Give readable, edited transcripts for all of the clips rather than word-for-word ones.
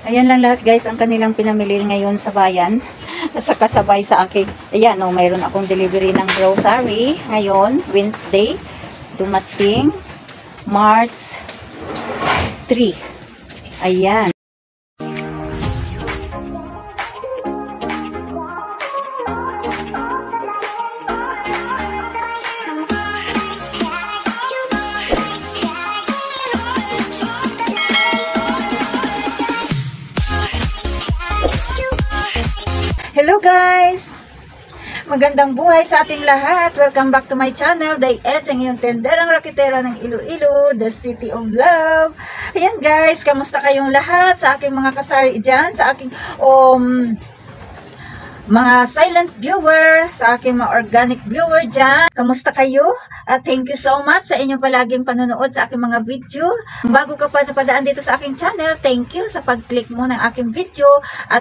Ayan lang lahat guys ang kanilang pinamili ngayon sa bayan. Sa kasabay sa akin. Ayan, oh, mayroon akong delivery ng grocery ngayon, Wednesday. Dumating March 3. Ayan. Hello guys! Magandang buhay sa ating lahat. Welcome back to my channel, Day Eds, ang iyong tenderang raketera ng Iloilo, the city of love. Ayan guys, kamusta kayong lahat sa aking mga kasari dyan, sa aking mga silent viewer, sa aking mga organic viewer dyan. Kamusta kayo? At thank you so much sa inyong palaging panonood sa aking mga video. Bago ka pa napadaan dito sa aking channel, thank you sa pag-click mo ng aking video. At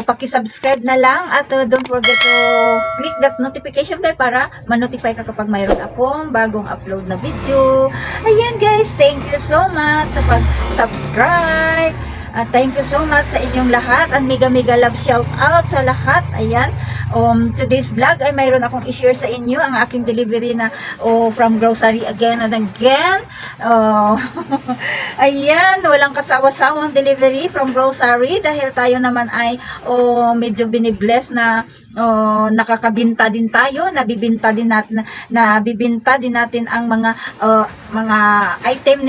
pakisubscribe na lang. At don't forget to click that notification bell para ma-notify ka kapag mayroon akong bagong upload na video. Ayan guys, thank you so much sa pag-subscribe. At thank you so much sa inyong lahat. And mega love shout out sa lahat. Ayan. Today's vlog ay mayroon akong i-share sa inyo ang aking delivery na from grocery again and again. Ayan, walang kasawa-sawang delivery from grocery dahil tayo naman ay medyo binibless na nakakabinta din tayo, nabibinta din natin ang mga item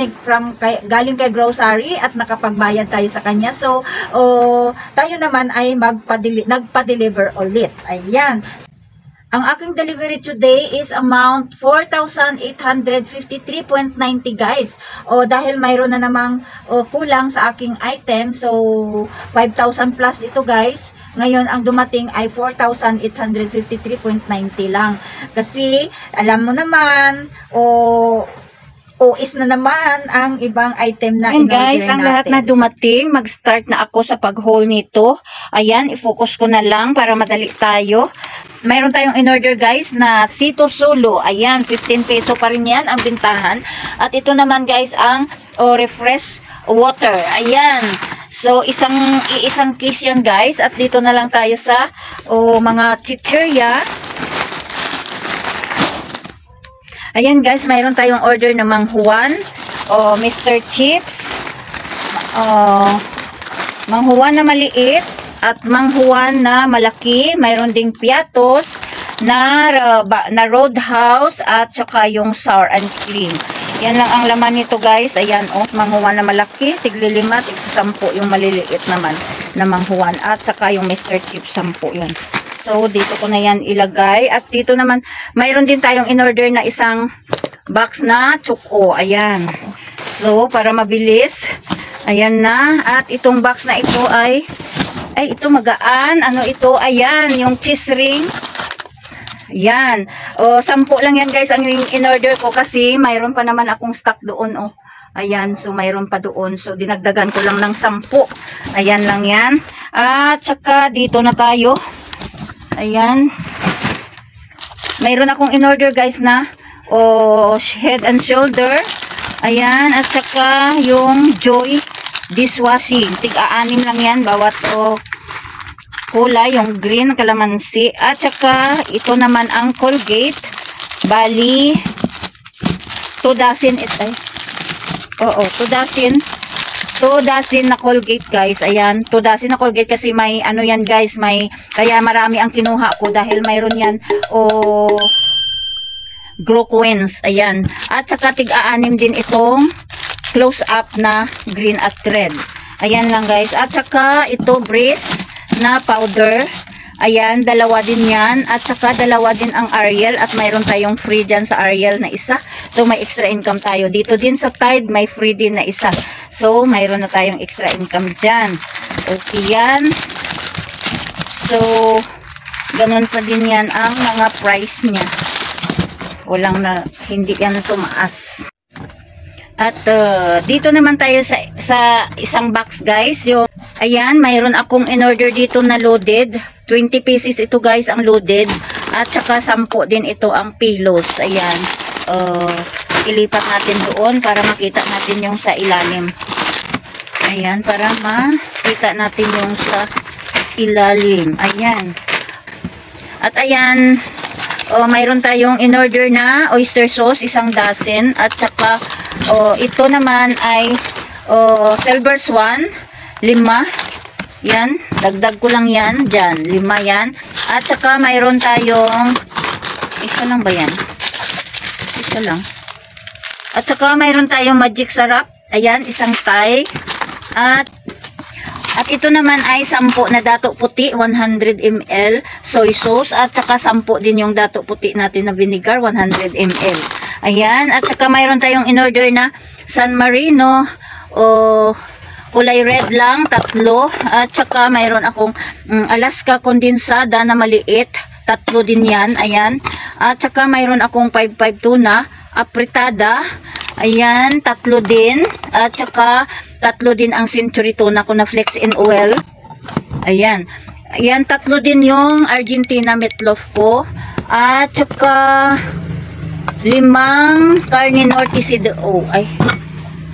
galing kay grocery at nakapagbayad tayo sa kanya. So, tayo naman ay nagpa-deliver ulit. Ayan. Ang aking delivery today is amount 4,853.90 guys. Dahil mayroon na namang kulang sa aking item. So, 5,000 plus ito guys. Ngayon, ang dumating ay 4,853.90 lang. Kasi, alam mo naman, is na naman ang ibang item na in-order guys, ang lahat na dumating, mag-start na ako sa pag-haul nito. Ayan, i-focus ko na lang para madali tayo. Mayroon tayong in-order guys na Sito Solo. Ayan, 15 peso pa rin yan ang bintahan. At ito naman guys ang refresh water. Ayan. So, isang case yan guys. At dito na lang tayo sa mga chichirya. Ayan guys, mayroon tayong order na Mang Juan, Mr. Chips, Mang Juan na maliit, at Mang Juan na malaki. Mayroon ding Piatos na Roadhouse, at saka yung Sour and Cream. Yan lang ang laman nito guys. Ayan, Mang Juan na malaki, tigli 5, tigsa 10 yung maliliit naman na Mang Juan, at saka yung Mr. Chips 10 yun. So, dito ko na yan ilagay. At dito naman, mayroon din tayong in-order na isang box na choco. Ayan. So, para mabilis. Ayan na. At itong box na ito ay ito magaan. Ano ito? Ayan, yung cheese ring. Ayan. 10 lang yan guys ang in-order ko kasi mayroon pa naman akong stock doon. Ayan, so mayroon pa doon. So, dinagdagan ko lang ng 10. Ayan lang yan. At saka dito na tayo. Ayan. Mayroon akong in-order guys na Head and Shoulder. Ayan. At saka yung Joy dishwashing. Tig-6 lang yan. Bawat kulay. Yung green, kalamansi. At saka ito naman ang Colgate. Bali 2 dozen. 2 dozen na Colgate guys. Ayan, 2 dozen na Colgate kasi may ano yan guys, kaya marami ang kinuha ko dahil mayroon yan Groquins. Ayan. At saka tig-6 din itong close up na green at red. Ayan lang guys. At saka ito Breeze na powder. Ayan, 2 din yan. At saka 2 din ang Ariel. At mayroon tayong free dyan sa Ariel na isa. So, may extra income tayo. Dito din sa Tide, may free din na isa. So, mayroon na tayong extra income dyan. Okay yan. So, ganun pa din yan ang mga price niya. Hindi yan tumaas. At dito naman tayo sa isang box guys. Ayan, mayroon akong in-order dito na loaded. 20 pieces ito guys ang loaded. At saka 10 din ito ang pillows. Ayan. Ilipat natin doon para makita natin yung sa ilalim. Ayan, para makita natin yung sa ilalim. Ayan. At ayan, mayroon tayong in-order na oyster sauce, 1 dozen. At saka, ito naman ay silver swan, 5. Yan, dagdag ko lang yan. Dyan, 5 yan. At saka, mayroon tayong, isa lang ba yan? Isa lang. At saka, mayroon tayong magic sarap. Ayan, 1 Thai. At ito naman ay 10 na dato puti, 100 ml soy sauce. At saka 10 din yung dato puti natin na vinegar, 100 ml. Ayan. At saka mayroon tayong in-order na San Marino, kulay red lang, 3. At saka mayroon akong Alaska kondensada na maliit, 3 din yan. Ayan. At saka mayroon akong 5-5 tuna, apritada. Ayan, 3 din. At saka 3 din ang century tuna ko na flex in oil. Ayan. Ayan, 3 din yung Argentina meatloaf ko. At saka 5 carne norte CDO.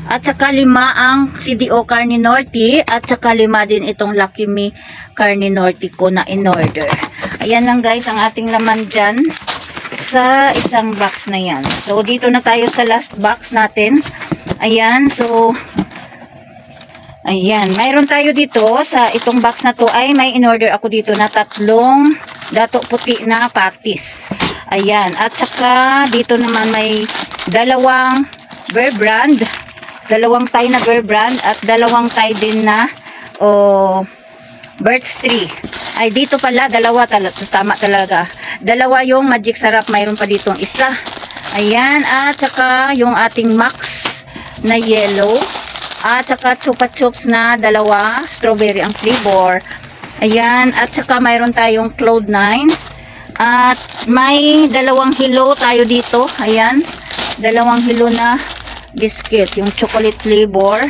At saka 5 ang CDO carne norte. At saka 5 din itong Lucky Me carne norte ko na in order. Ayan lang guys ang ating laman dyan sa isang box na yan. So, dito na tayo sa last box natin. Ayan, so, ayan. Mayroon tayo dito sa itong box na to ay may in-order ako dito na 3 dato puti na patis. Ayan. At saka, dito naman may 2 Bear Brand. 2 Thai na Bear Brand at 2 Thai din na Birch Tree. Ay, dito pala, 2 tama talaga. 2 yung magic sarap, mayroon pa ditong 1. Ayan, at saka yung ating Max na yellow. At saka chupa chups na 2, strawberry ang flavor. Ayan, at saka mayroon tayong Cloud9. At may 2 hilo tayo dito. Ayan, 2 hilo na biscuit, yung chocolate flavor.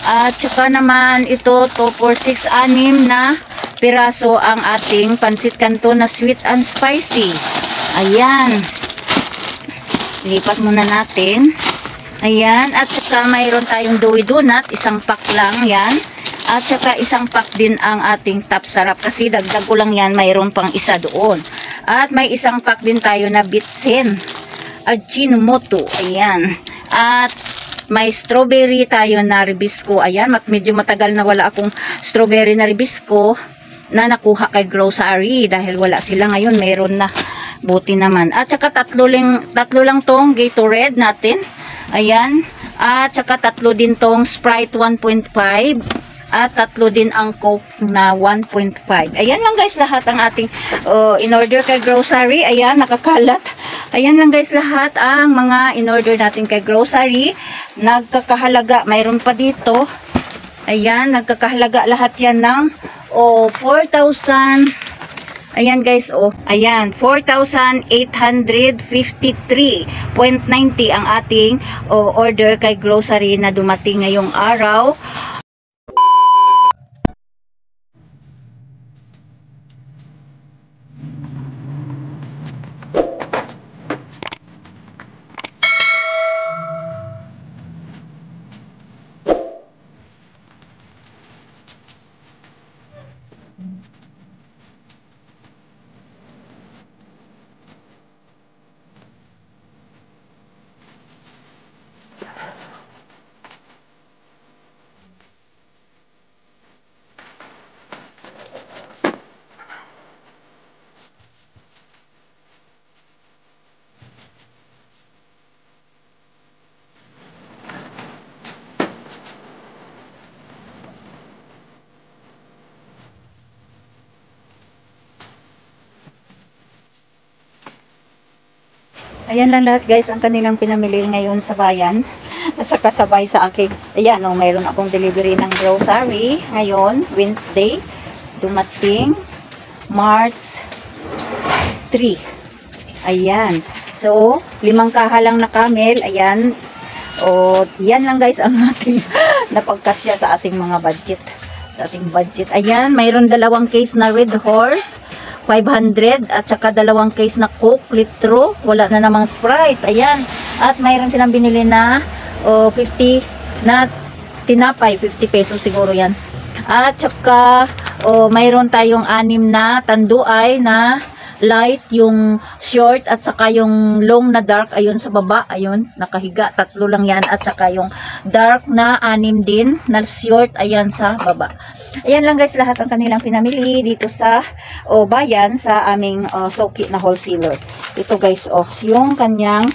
At saka naman ito, 2, 4, 6, 6 na piraso ang ating pansit canton na sweet and spicy. Ayan. Lipat muna natin. Ayan. At saka mayroon tayong Doughy Donut. 1 pack lang yan. At saka 1 pack din ang ating top sarap. Kasi dagdag ko lang yan. Mayroon pang 1 doon. At may 1 pack din tayo na Bitsen Ajinomoto. Ayan. At may strawberry tayo na ribisco. Ayan. Medyo matagal na wala akong strawberry na ribisco na nakuha kay grocery dahil wala sila ngayon, meron na, buti naman. At saka 3 lang tong Gatorade natin. Ayan. At saka 3 din tong Sprite 1.5 at 3 din ang Coke na 1.5. Ayan lang guys lahat ang ating in-order kay grocery. Ayan, nakakalat. Ayan lang guys lahat ang mga in-order natin kay grocery. Nagkakahalaga, mayroon pa dito. Ayan, nagkakahalaga lahat yan ng 4,000. Ayan guys, ayan, 4,853.90 ang ating order kay grocery na dumating ngayong araw. Ayan lang lahat guys ang kanilang pinamili ngayon sa bayan. Nasa kasabay sa akin. Ayan, mayroon akong delivery ng grocery ngayon, Wednesday. Dumating March 3. Ayan. So, 5 kaha lang na camel. Ayan. Yan lang guys ang ating napagkasya sa ating mga budget. Sa ating budget. Ayan, mayroon 2 case na Red Horse. 500 at saka 2 case na Coke litro, wala na namang Sprite. Ayan. At mayroon silang binili na 50 na tinapay, 50 pesos siguro yan. At saka, mayroon tayong 6 na tanduay na light, yung short at saka yung long na dark, ayun sa baba, ayun, nakahiga, 3 lang yan, at saka yung dark na 6 din, na short, ayan sa baba. Ayan lang guys, lahat ang kanilang pinamili dito sa bayan, sa aming Soki na wholesaler. Ito guys, yung kanyang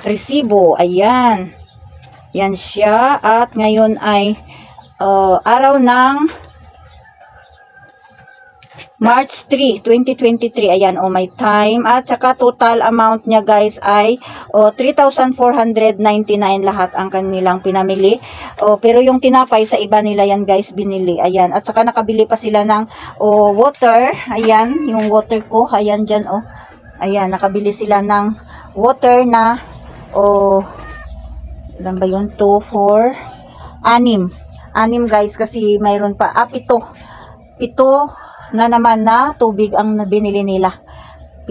resibo, ayan. Yan siya, at ngayon ay araw ng March 3, 2023. Ayan, may time. At saka total amount niya guys ay 3,499 lahat ang kanilang pinamili. Pero yung tinapay sa iba nila yan guys binili. Ayan, at saka nakabili pa sila ng water. Ayan, yung water ko. Ayan dyan Ayan, nakabili sila ng water na ilan ba yun? 2, 4, 6 guys, kasi mayroon pa 7 na naman na tubig ang binili nila.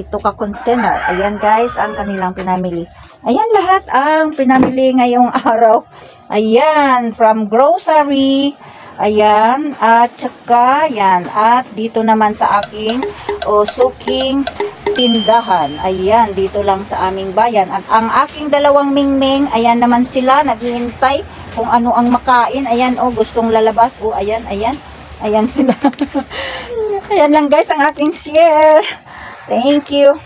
7 ka container. Ayan guys, ang kanilang pinamili. Ayan lahat ang pinamili ngayong araw. Ayan, from grocery. Ayan, at saka yan. At dito naman sa aking suking tindahan. Ayan, dito lang sa aming bayan. At ang aking dalawang mingming, ayan naman sila, naghihintay kung ano ang makain. Ayan, gustong lalabas. Ayan. Ayan sila. Ayan lang guys ang aking share. Thank you.